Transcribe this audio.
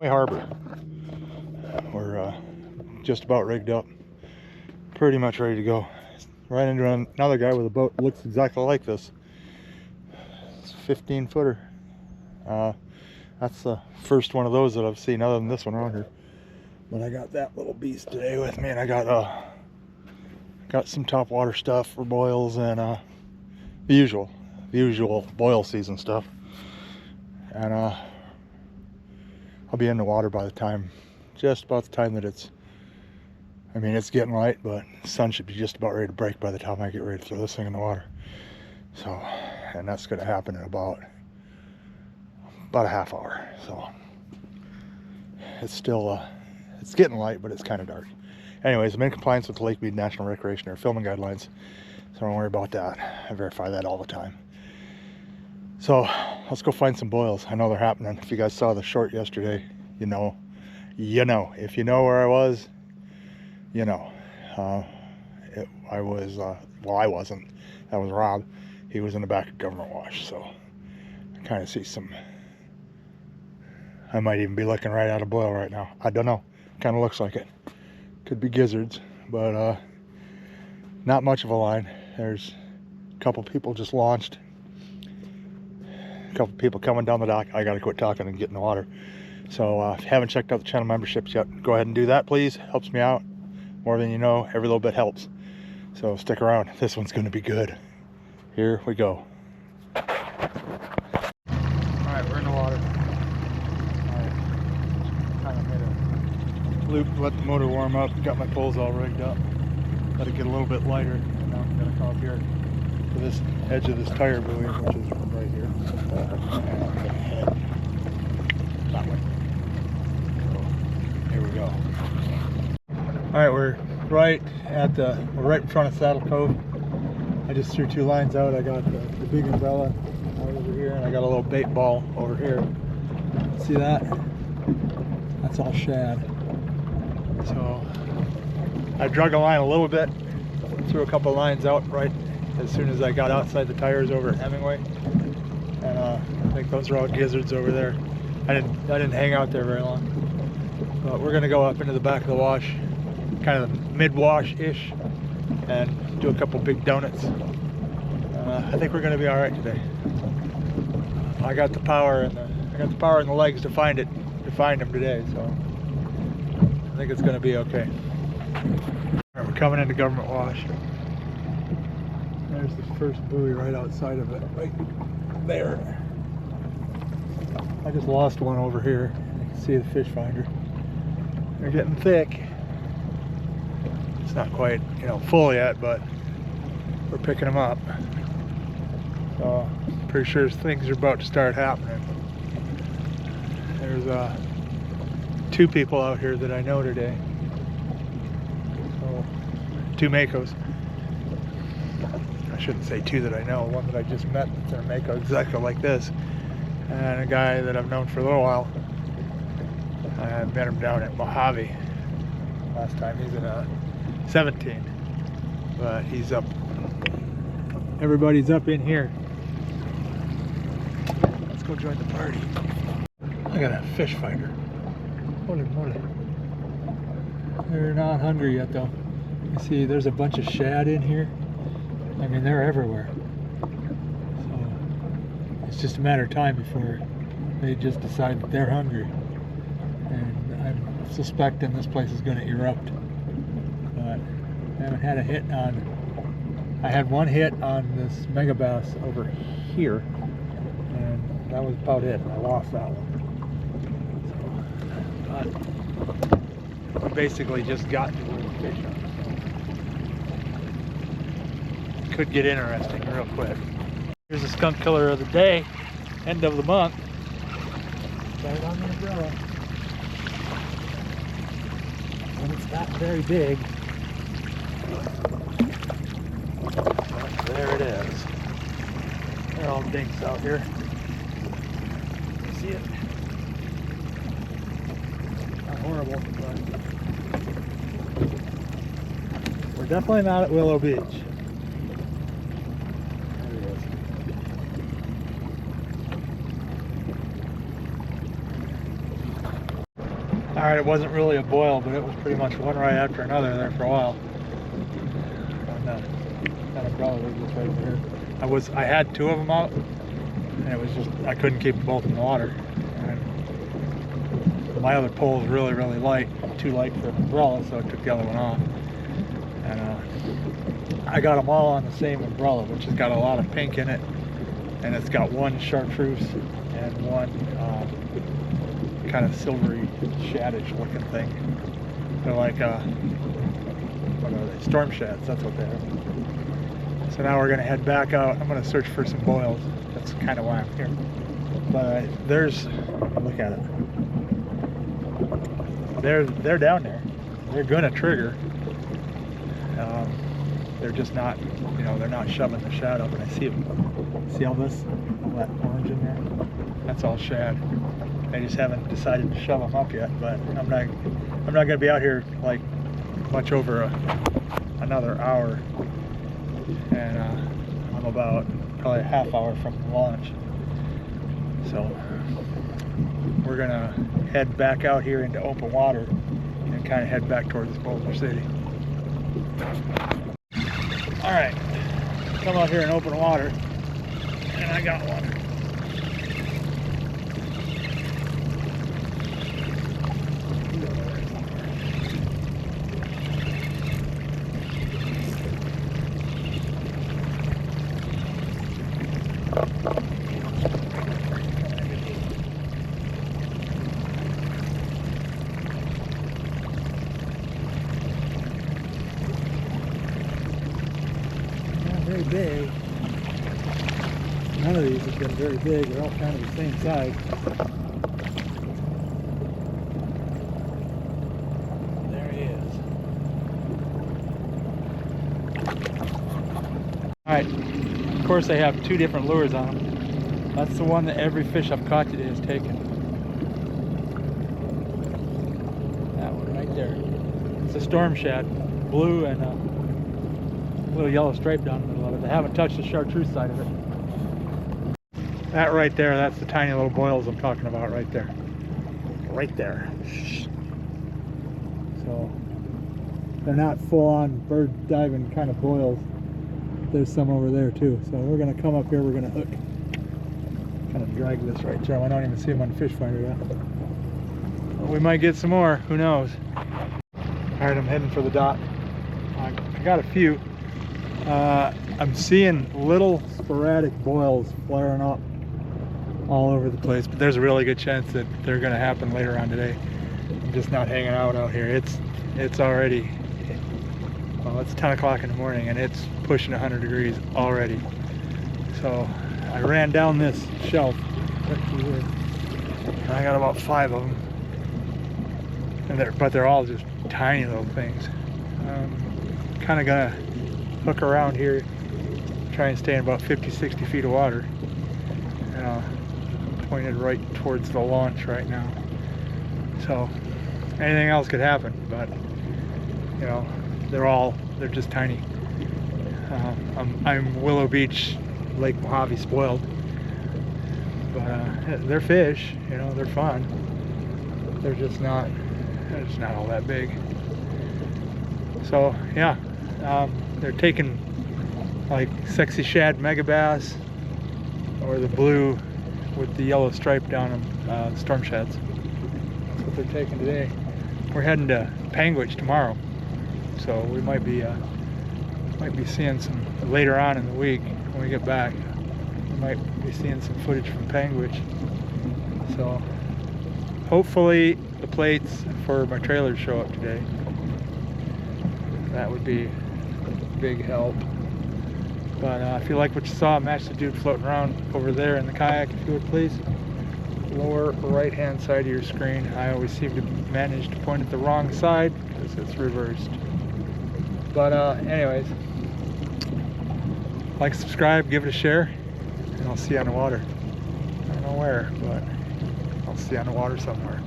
Harbor. We're just about rigged up, pretty much ready to go. Right into another guy with a boat that looks exactly like this. It's a 15 footer. That's the first one of those that I've seen other than this one around here. But I got that little beast today with me, and I got some top water stuff for boils and the usual boil season stuff. And I'll be in the water by the time, just about the time that it's getting light, but the sun should be just about ready to break by the time I get ready to throw this thing in the water. So, and that's going to happen in about a half hour. So it's still it's getting light, but it's kind of dark. Anyways, I'm in compliance with the Lake Mead National Recreation Area filming guidelines, so don't worry about that. I verify that all the time. So let's go find some boils. I know they're happening. If you guys saw the short yesterday, you know. If you know where I was, you know. I wasn't. That was Rob. He was in the back of Govt Wash, so I kind of see some. I might even be looking right at a boil right now. I don't know. Kind of looks like it. Could be gizzards, but not much of a line. There's a couple people just launched. A couple people coming down the dock. I gotta quit talking and get in the water. So if you haven't checked out the channel memberships yet, go ahead and do that, please. Helps me out more than you know. Every little bit helps. So stick around. This one's going to be good. Here we go. All right, we're in the water. I kind of made a loop, let the motor warm up. Got my poles all rigged up. Let it get a little bit lighter. And now I'm going to come up here to this edge of this tire buoy, which is right here. And I'm going to head that way. So here we go. All right, we're right in front of Saddle Cove. I just threw 2 lines out. I got the big umbrella out over here, and I got a little bait ball over here. See that? That's all shad. So I drug a line a little bit, threw a couple lines out right as soon as I got outside the tires over at Hemingway, and I think those are all gizzards over there. I didn't hang out there very long, but we're gonna go up into the back of the wash, kind of mid-wash-ish, and do a couple big donuts. I think we're gonna be all right today. I got the power and the legs to find them today, so I think it's gonna be okay. All right, we're coming into Govt Wash. There's the first buoy right outside of it, right there. I just lost one over here. You can see the fish finder. They're getting thick. It's not quite, full yet, but we're picking them up. So pretty sure things are about to start happening. There's 2 people out here that I know today. So 2 Makos. I shouldn't say 2 that I know. One that I just met that's in a Mako exactly like this, and a guy that I've known for a little while. I met him down at Mojave last time. He's in a 17, but he's up. Everybody's up in here. Let's go join the party. I got a fish finder. Holy moly. They're not hungry yet though. You see there's a bunch of shad in here. I mean, they're everywhere. So it's just a matter of time before they just decide that they're hungry. And I'm suspecting this place is going to erupt. But I haven't had a hit on. I had one hit on this mega bass over here, and that was about it. I lost that one. So, but we basically just got to the fish on. Could get interesting real quick. Here's the skunk killer of the day, end of the month. Got it on the umbrella. When it's not very big. But there it is. They're all dinks out here. You see it? Not horrible, but we're definitely not at Willow Beach. All right, it wasn't really a boil, but it was pretty much one right after another there for a while. And that umbrella was just right over here. I had two of them out, and it was just, I couldn't keep them both in the water. And my other pole is really, really light, too light for an umbrella, so I took the other one off. And I got them all on the same umbrella, which has got a lot of pink in it, and it's got one chartreuse and one kind of silvery shadish looking thing. They're like what are they? Storm shads, that's what they are. So now we're gonna head back out. I'm gonna search for some boils. That's kind of why I'm here. But there's, look at it. They're down there. They're gonna trigger. They're just not, you know, they're not shoving the shad up. And I see them. See all this, all that orange in there? That's all shad. I just haven't decided to shove them up yet, but I'm not going to be out here like much over another hour, and I'm about probably a half hour from launch, so we're gonna head back out here into open water and kind of head back towards Boulder City. All right, come out here in open water, and I got one. Very big. None of these have been very big. They're all kind of the same size. There he is. Alright, of course they have two different lures on them. That's the one that every fish I've caught today has taken. That one right there. It's a storm shad, blue and little yellow stripe down the middle of it. They haven't touched the chartreuse side of it. That right there, that's the tiny little boils I'm talking about right there. Right there. So they're not full-on bird diving kind of boils. There's some over there too. So we're gonna come up here, we're gonna hook. Kind of drag this right there. I don't even see them on the fish finder yet. But we might get some more, who knows. Alright, I'm heading for the dock. I got a few. I'm seeing little sporadic boils flaring up all over the place, but there's a really good chance that they're going to happen later on today. I'm just not hanging out here. It's already, well, it's 10 o'clock in the morning and it's pushing 100 degrees already. So I ran down this shelf right through here, and I got about 5 of them, and but they're all just tiny little things. Kind of gonna hook around here, try and stay in about 50-60 feet of water, and pointed right towards the launch right now. So anything else could happen, but you know, they're just tiny. I'm Willow Beach, Lake Mojave spoiled, but they're fish, you know, they're fun. They're just not all that big. So yeah, they're taking like sexy shad megabass or the blue with the yellow stripe down them, storm shads. That's what they're taking today. We're heading to Panguitch tomorrow, so we might be seeing some later on in the week when we get back. We might be seeing some footage from Panguitch. So hopefully the plates for my trailer show up today. That would be a big help. But if you like what you saw, match the dude floating around over there in the kayak, if you would please. Lower right hand side of your screen. I always seem to manage to point at the wrong side because it's reversed. But anyways, like, subscribe, give it a share, and I'll see you on the water. I don't know where, but I'll see you on the water somewhere.